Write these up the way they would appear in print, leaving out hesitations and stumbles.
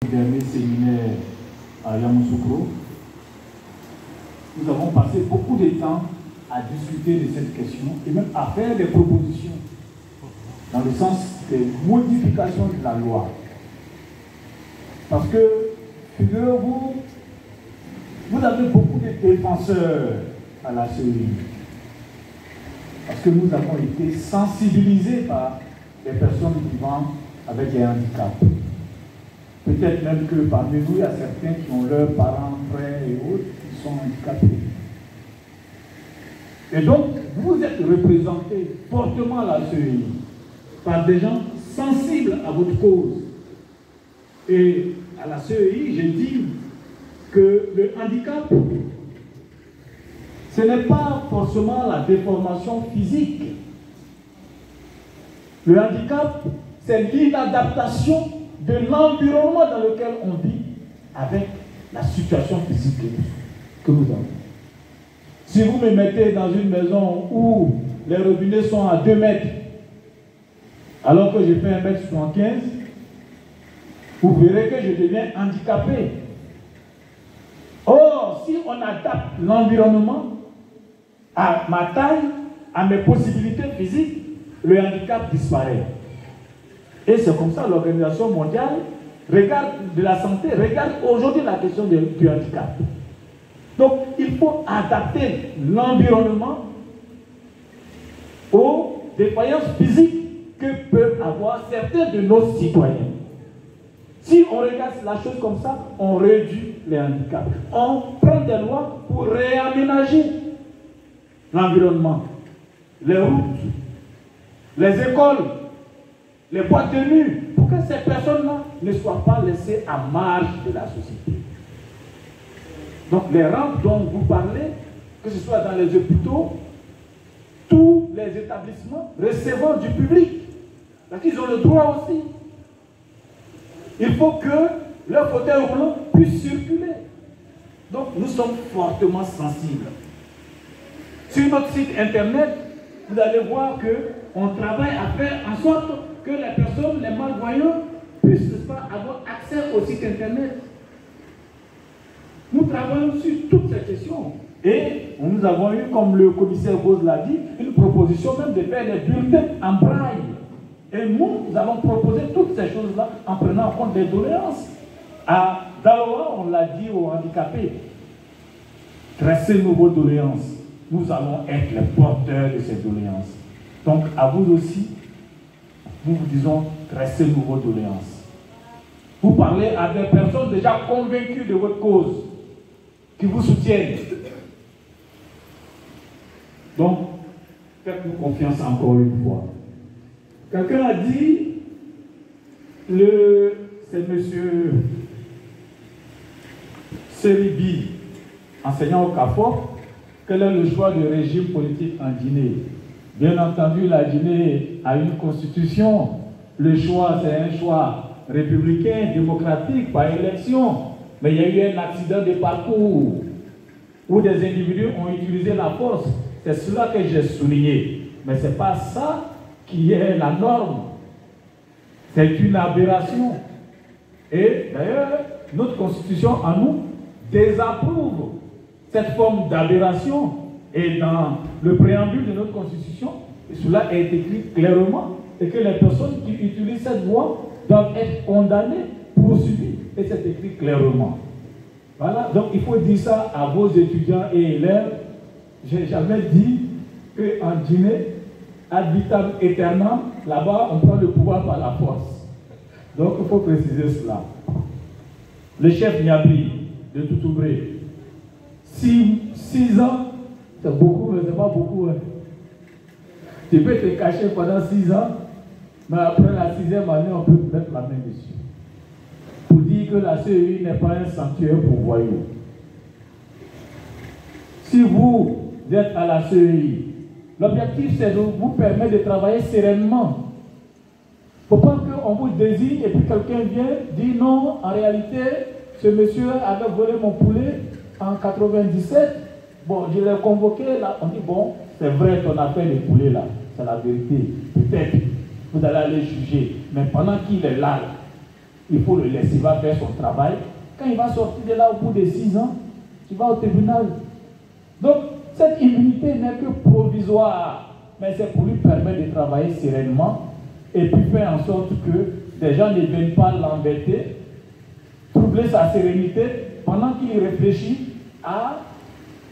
dernier séminaire à Yamoussoukro, nous avons passé beaucoup de temps à discuter de cette question et même à faire des propositions dans le sens de modification de la loi. Parce que, figurez-vous, vous avez beaucoup de défenseurs à la CEI. Parce que nous avons été sensibilisés par les personnes vivant avec des handicaps. Peut-être même que parmi nous, il y a certains qui ont leurs parents, frères et autres qui sont handicapés. Et donc, vous êtes représentés fortement à la CEI par des gens sensibles à votre cause. Et à la CEI, je dis que le handicap, ce n'est pas forcément la déformation physique. Le handicap, c'est l'inadaptation de l'environnement dans lequel on vit avec la situation physique que nous avons. Si vous me mettez dans une maison où les robinets sont à 2 mètres, alors que je fais 1,75 m, vous verrez que je deviens handicapé. Or, si on adapte l'environnement à ma taille, à mes possibilités physiques, le handicap disparaît. Et c'est comme ça l'Organisation mondiale regarde de la santé, regarde aujourd'hui la question du handicap. Donc, il faut adapter l'environnement aux défaillances physiques que peuvent avoir certains de nos citoyens. Si on regarde la chose comme ça, on réduit les handicaps. On prend des lois pour réaménager l'environnement, les routes, les écoles, les boîtes de nuit, pour que ces personnes-là ne soient pas laissées à marge de la société. Donc les rampes dont vous parlez, que ce soit dans les hôpitaux, tous les établissements recevant du public, parce qu'ils ont le droit aussi. Il faut que leur fauteuil roulant puisse circuler. Donc nous sommes fortement sensibles. Sur notre site internet, vous allez voir qu'on travaille à faire en sorte que les personnes, les malvoyants, puissent pas avoir accès au site internet. Nous travaillons sur toutes ces questions. Et nous avons eu, comme le commissaire Rose l'a dit, une proposition même de faire des bulletins en braille. Et nous allons proposer toutes ces choses-là en prenant en compte des doléances. À Daloa, on l'a dit aux handicapés, tracez-nous vos doléances. Nous allons être les porteurs de ces doléances. Donc, à vous aussi, nous vous disons, tracez-nous vos doléances. Vous parlez à des personnes déjà convaincues de votre cause, qui vous soutiennent. Donc, faites-nous confiance encore une fois. Quelqu'un a dit, c'est M. Seribi, enseignant au CAFOP, quel est le choix du régime politique en Guinée? Bien entendu, la Guinée a une constitution. Le choix, c'est un choix républicain, démocratique, par élection. Mais il y a eu un accident de parcours où des individus ont utilisé la force. C'est cela que j'ai souligné. Mais ce n'est pas ça qui est la norme. C'est une aberration. Et d'ailleurs, notre constitution en nous désapprouve cette forme d'aberration. Et dans le préambule de notre constitution, cela est écrit clairement, et que les personnes qui utilisent cette voie doivent être condamnées, poursuivies, et c'est écrit clairement. Voilà, donc il faut dire ça à vos étudiants et élèves. Je n'ai jamais dit qu'en Guinée, ad vitam aeternam, là-bas, on prend le pouvoir par la force. Donc il faut préciser cela. Le chef Niabri de Toutoubré, 6 ans, c'est beaucoup, mais ce n'est pas beaucoup. Hein. Tu peux te cacher pendant 6 ans, mais après la 6e année, on peut te mettre la main dessus. Pour dire que la CEI n'est pas un sanctuaire pour voyous. Si vous êtes à la CEI, l'objectif c'est de vous permettre de travailler sereinement. Il ne faut pas qu'on vous désigne et puis quelqu'un vient dire non, en réalité, ce monsieur avait volé mon poulet en 97. Bon, je l'ai convoqué là, on dit bon, c'est vrai ton affaire de poulet là, c'est la vérité. Peut-être, vous allez aller juger. Mais pendant qu'il est là, il faut le laisser, il va faire son travail. Quand il va sortir de là au bout de 6 ans, il va au tribunal. Donc, cette immunité n'est que provisoire, mais c'est pour lui permettre de travailler sereinement et puis faire en sorte que des gens ne viennent pas l'embêter, troubler sa sérénité pendant qu'il réfléchit à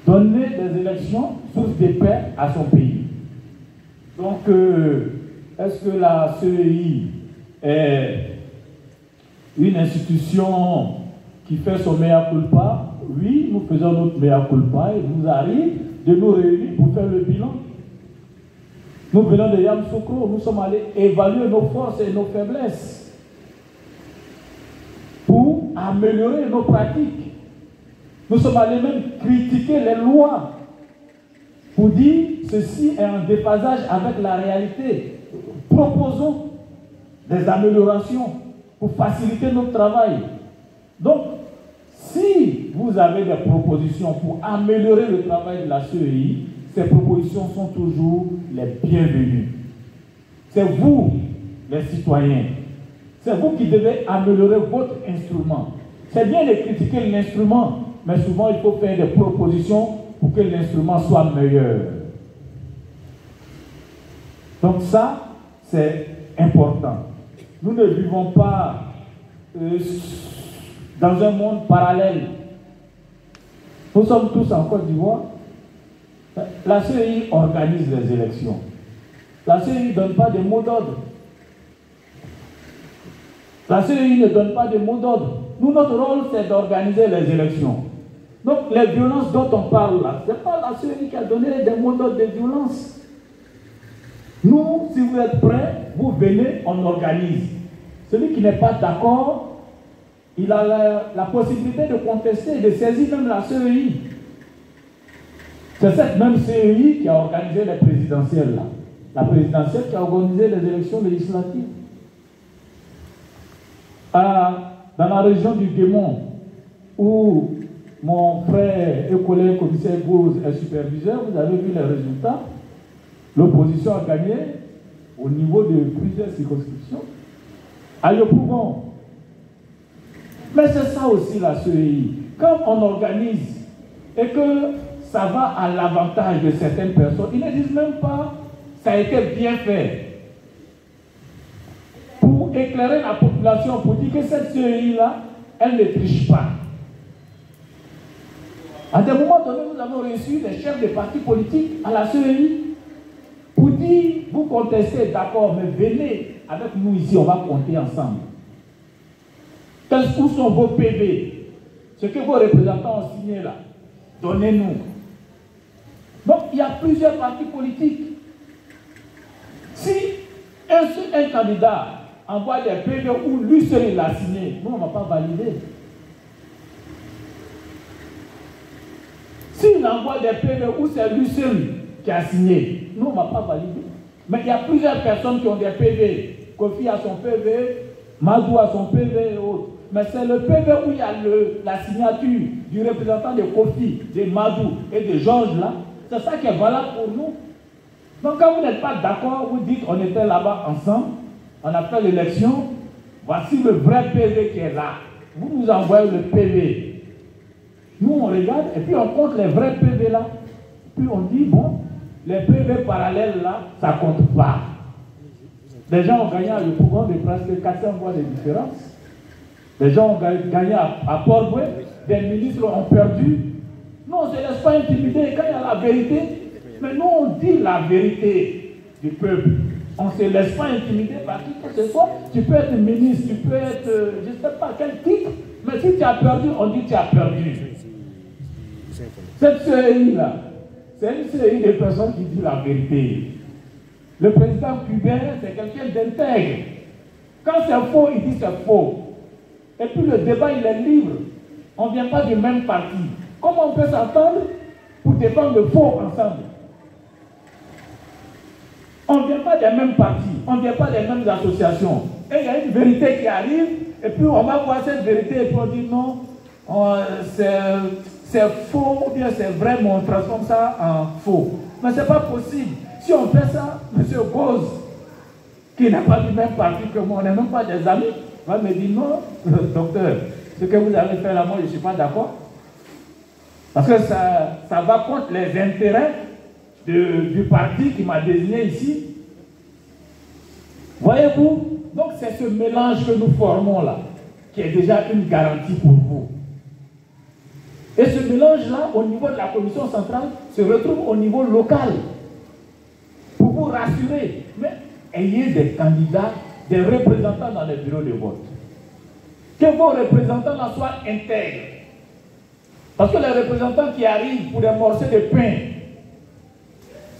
donner des élections source de paix à son pays. Donc, est-ce que la CEI est une institution qui fait son mea culpa? Oui, nous faisons notre mea culpa et il nous arrive de nous réunir pour faire le bilan. Nous venons de Yamoussoukro, nous sommes allés évaluer nos forces et nos faiblesses pour améliorer nos pratiques. Nous sommes allés même critiquer les lois pour dire ceci est en déphasage avec la réalité. Proposons des améliorations pour faciliter notre travail. Donc, si vous avez des propositions pour améliorer le travail de la CEI, ces propositions sont toujours les bienvenues. C'est vous, les citoyens. C'est vous qui devez améliorer votre instrument. C'est bien de critiquer l'instrument, mais souvent il faut faire des propositions pour que l'instrument soit meilleur. Donc ça, c'est important. Nous ne vivons pas dans un monde parallèle. Nous sommes tous en Côte d'Ivoire. La CEI organise les élections. La CEI ne donne pas de mots d'ordre. La CEI ne donne pas de mots d'ordre. Nous, notre rôle, c'est d'organiser les élections. Donc, les violences dont on parle là, ce n'est pas la CEI qui a donné des mots d'ordre de violence. Nous, si vous êtes prêts, vous venez, on organise. Celui qui n'est pas d'accord, il a la possibilité de contester, de saisir même la CEI. C'est cette même CEI qui a organisé les présidentielles là. La présidentielle qui a organisé les élections législatives. Dans la région du Guémon, où mon frère et collègue commissaire Gouze est superviseur, vous avez vu les résultats. L'opposition a gagné au niveau de plusieurs circonscriptions. À Yopougon. Mais c'est ça aussi la CEI. Quand on organise et que ça va à l'avantage de certaines personnes, ils ne disent même pas ça a été bien fait. Pour éclairer la population, pour dire que cette CEI-là, elle ne triche pas. À des moments donnés, nous avons reçu les chefs des partis politiques à la CEI pour dire, vous contestez, d'accord, mais venez avec nous ici, on va compter ensemble. Où sont vos PV? Ce que vos représentants ont signé là, donnez-nous. Donc, il y a plusieurs partis politiques. Si un candidat envoie des PV où lui seul il l'a signé, nous, on ne va pas valider. S'il envoie des PV où c'est lui seul qui a signé, nous, on ne va pas valider. Mais il y a plusieurs personnes qui ont des PV. Kofi a son PV, Madou a son PV et autres. Mais c'est le PV où il y a la signature du représentant de Kofi, de Madou et de Georges là. C'est ça qui est valable pour nous. Donc quand vous n'êtes pas d'accord, vous dites on était là-bas ensemble, on a fait l'élection, voici le vrai PV qui est là. Vous nous envoyez le PV. Nous on regarde et puis on compte les vrais PV là. Puis on dit bon, les PV parallèles là, ça ne compte pas. Les gens ont gagné le pouvoir de presque 400 voix de différence. Les gens ont gagné à Port-Boué, des ministres ont perdu. Nous, on ne se laisse pas intimider quand il y a la vérité. Mais nous, on dit la vérité du peuple. On ne se laisse pas intimider par qui que ce soit. Tu peux être ministre, tu peux être, je ne sais pas quel titre, mais si tu as perdu, on dit tu as perdu. Cette CEI-là, c'est une CEI de personnes qui dit la vérité. Le président cubain, c'est quelqu'un d'intègre. Quand c'est faux, il dit c'est faux. Et puis le débat, il est libre. On ne vient pas du même parti. Comment on peut s'entendre pour défendre le faux ensemble? On ne vient pas des mêmes partis, on ne vient pas des mêmes associations. Et il y a une vérité qui arrive, et puis on va voir cette vérité, et puis on dit non, c'est faux, ou bien c'est vrai, mais on transforme ça en faux. Mais ce n'est pas possible. Si on fait ça, M. Gouze, qui n'est pas du même parti que moi, on n'est même pas des amis, va me dire non, docteur, ce que vous avez fait là, moi je ne suis pas d'accord. Parce que ça va contre les intérêts du parti qui m'a désigné ici. Voyez-vous, donc c'est ce mélange que nous formons là, qui est déjà une garantie pour vous. Et ce mélange-là, au niveau de la commission centrale, se retrouve au niveau local. Pour vous rassurer, mais ayez des candidats, des représentants dans les bureaux de vote. Que vos représentants là soient intègres. Parce que les représentants qui arrivent pour des morceaux de pain,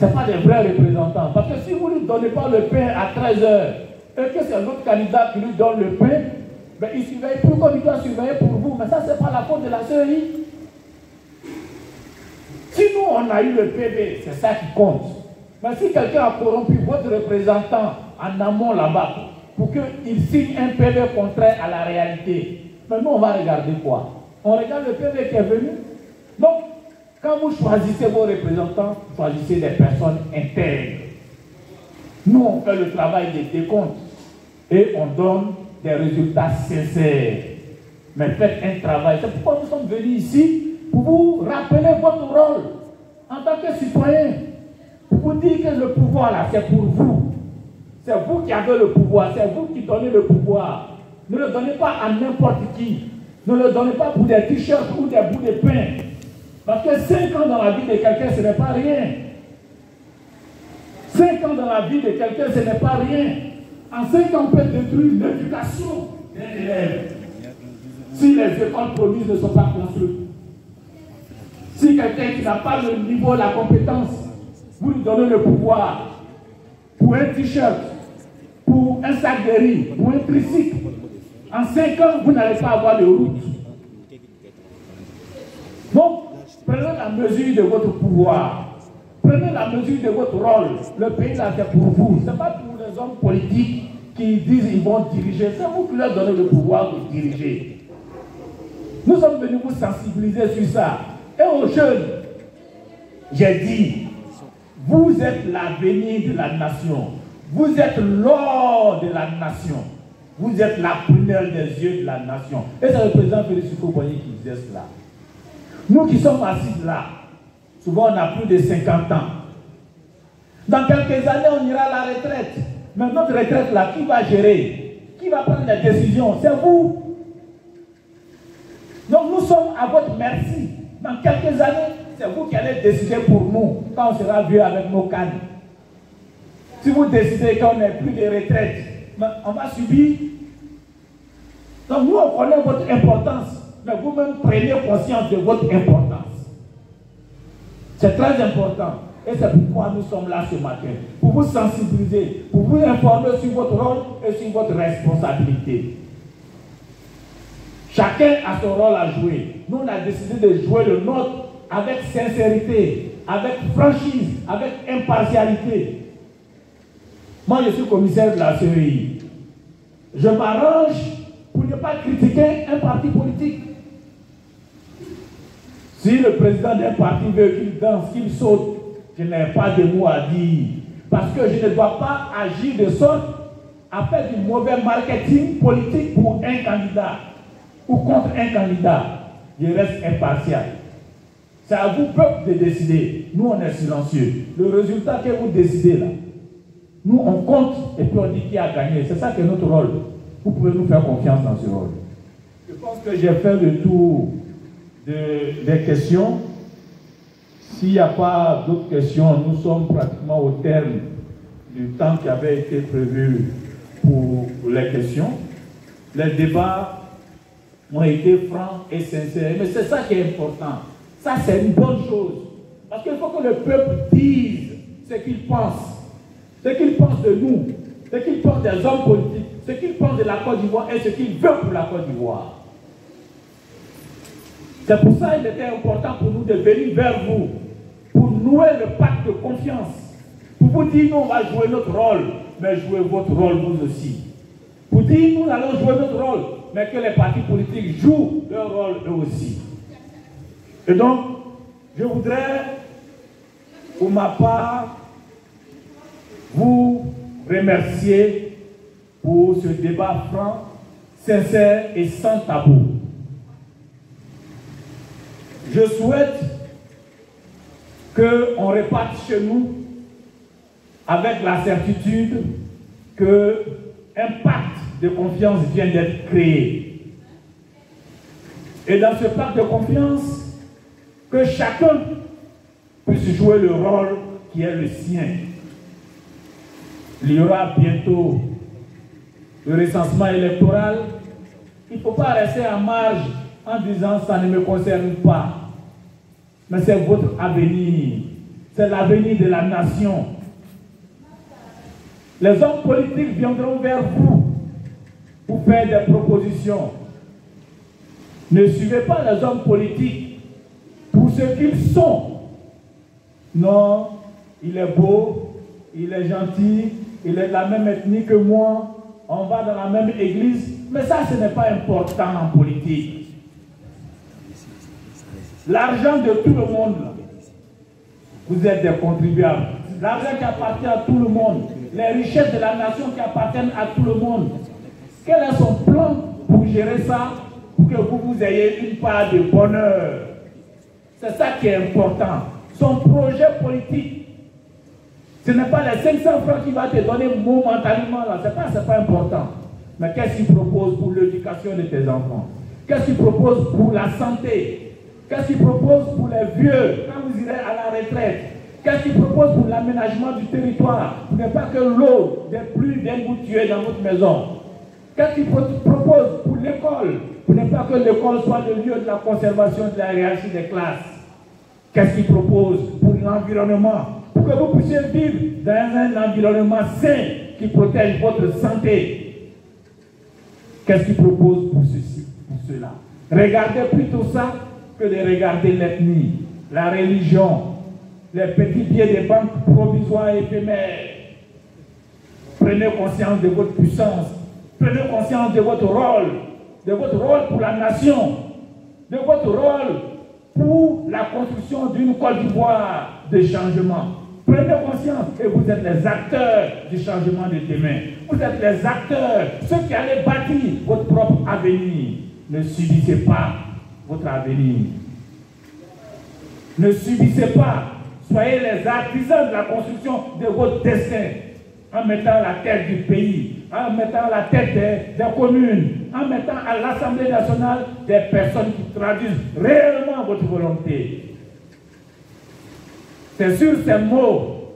ce ne sont pas des vrais représentants. Parce que si vous ne lui donnez pas le pain à 13 h et que c'est l'autre candidat qui lui donne le pain, ben, il ne surveille plus comme il doit surveiller pour vous. Mais ça, ce n'est pas la faute de la CEI. Si nous, on a eu le PV, c'est ça qui compte. Mais si quelqu'un a corrompu votre représentant en amont là-bas pour qu'il signe un PV contraire à la réalité, mais nous, on va regarder quoi? On regarde le PV qui est venu. Donc, quand vous choisissez vos représentants, choisissez des personnes intègres. Nous, on fait le travail des décomptes et on donne des résultats sincères. Mais faites un travail. C'est pourquoi nous sommes venus ici, pour vous rappeler votre rôle en tant que citoyen. Pour vous dire que le pouvoir, là, c'est pour vous. C'est vous qui avez le pouvoir. C'est vous qui donnez le pouvoir. Ne le donnez pas à n'importe qui. Ne le donnez pas pour des t-shirts ou des bouts de pain. Parce que 5 ans dans la vie de quelqu'un, ce n'est pas rien. 5 ans dans la vie de quelqu'un, ce n'est pas rien. En 5 ans, on peut détruire l'éducation des élèves. Si les écoles promises ne sont pas construites. Si quelqu'un qui n'a pas le niveau, la compétence, vous lui donnez le pouvoir pour un t-shirt, pour un sac de riz, pour un tricycle, en 5 ans, vous n'allez pas avoir de route. Donc, prenez la mesure de votre pouvoir. Prenez la mesure de votre rôle. Le pays là, c'est pour vous. Ce n'est pas pour les hommes politiques qui disent qu'ils vont diriger. C'est vous qui leur donnez le pouvoir de diriger. Nous sommes venus vous sensibiliser sur ça. Et aux jeunes, j'ai dit, vous êtes l'avenir de la nation. Vous êtes l'or de la nation. Vous êtes la prunelle des yeux de la nation. Et c'est le président Félix Houphouët-Boigny qui disait cela. Nous qui sommes assis là, souvent on a plus de 50 ans. Dans quelques années, on ira à la retraite. Mais notre retraite là, qui va gérer? Qui va prendre les décisions? C'est vous. Donc nous sommes à votre merci. Dans quelques années, c'est vous qui allez décider pour nous quand on sera vieux avec nos cannes. Si vous décidez qu'on n'ait plus de retraite, on va subir. Donc nous, on connaît votre importance, mais vous-même prenez conscience de votre importance. C'est très important. Et c'est pourquoi nous sommes là ce matin. Pour vous sensibiliser, pour vous informer sur votre rôle et sur votre responsabilité. Chacun a son rôle à jouer. Nous, on a décidé de jouer le nôtre avec sincérité, avec franchise, avec impartialité. Moi, je suis commissaire de la CEI. Je m'arrange pour ne pas critiquer un parti politique. Si le président d'un parti veut qu'il danse, qu'il saute, je n'ai pas de mots à dire. Parce que je ne dois pas agir de sorte à faire du mauvais marketing politique pour un candidat ou contre un candidat. Je reste impartial. C'est à vous, peuple, de décider. Nous, on est silencieux. Le résultat que vous décidez là, nous, on compte et puis on dit qui a gagné. C'est ça qui est notre rôle. Vous pouvez nous faire confiance dans ce rôle. Je pense que j'ai fait le tour des questions. S'il n'y a pas d'autres questions, nous sommes pratiquement au terme du temps qui avait été prévu pour les questions. Les débats ont été francs et sincères. Mais c'est ça qui est important. Ça, c'est une bonne chose. Parce qu'il faut que le peuple dise ce qu'il pense. Ce qu'il pense de nous, ce qu'il pense des hommes politiques, ce qu'il pense de la Côte d'Ivoire et ce qu'il veut pour la Côte d'Ivoire. C'est pour ça qu'il était important pour nous de venir vers vous, pour nouer le pacte de confiance, pour vous dire, nous, on va jouer notre rôle, mais jouez votre rôle vous aussi. Pour dire, nous allons jouer notre rôle, mais que les partis politiques jouent leur rôle eux aussi. Et donc, je voudrais, pour ma part, vous remercier pour ce débat franc, sincère et sans tabou. Je souhaite qu'on reparte chez nous avec la certitude qu'un pacte de confiance vient d'être créé. Et dans ce pacte de confiance, que chacun puisse jouer le rôle qui est le sien. Il y aura bientôt le recensement électoral. Il ne faut pas rester en marge en disant ça ne me concerne pas. Mais c'est votre avenir. C'est l'avenir de la nation. Les hommes politiques viendront vers vous pour faire des propositions. Ne suivez pas les hommes politiques pour ce qu'ils sont. Non, il est beau, il est gentil, il est de la même ethnie que moi, on va dans la même église, mais ça, ce n'est pas important en politique. L'argent de tout le monde, vous êtes des contribuables. L'argent qui appartient à tout le monde, les richesses de la nation qui appartiennent à tout le monde. Quel est son plan pour gérer ça, pour que vous ayez une part de bonheur? C'est ça qui est important. Son projet politique, ce n'est pas les 500 francs qu'il va te donner momentanément, là. C'est pas important. Mais qu'est-ce qu'il propose pour l'éducation de tes enfants? Qu'est-ce qu'il propose pour la santé? Qu'est-ce qu'il propose pour les vieux, quand vous irez à la retraite? Qu'est-ce qu'il propose pour l'aménagement du territoire? Pour ne pas que l'eau des pluies vienne vous tuer dans votre maison. Qu'est-ce qu'il propose pour l'école? Pour ne pas que l'école soit le lieu de la conservation de la hiérarchie des classes. Qu'est-ce qu'il propose pour l'environnement? Pour que vous puissiez vivre dans un environnement sain qui protège votre santé. Qu'est-ce qu'il propose pour ceci, pour cela? Regardez plutôt ça que de regarder l'ethnie, la religion, les petits billets des banques provisoires et éphémères. Prenez conscience de votre puissance. Prenez conscience de votre rôle pour la nation, de votre rôle pour la construction d'une Côte d'Ivoire de changement. Prenez conscience que vous êtes les acteurs du changement de demain. Vous êtes les acteurs, ceux qui allez bâtir votre propre avenir. Ne subissez pas votre avenir. Ne subissez pas. Soyez les artisans de la construction de votre destin. En mettant la tête du pays, en mettant la tête des communes, en mettant à l'Assemblée nationale des personnes qui traduisent réellement votre volonté. C'est sur ces mots,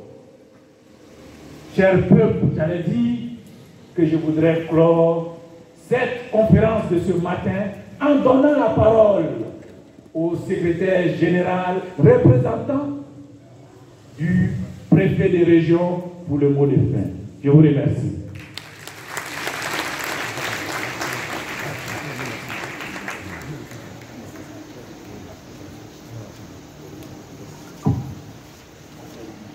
cher peuple, j'allais dire que je voudrais clore cette conférence de ce matin en donnant la parole au secrétaire général représentant du préfet de région pour le mot de fin. Je vous remercie.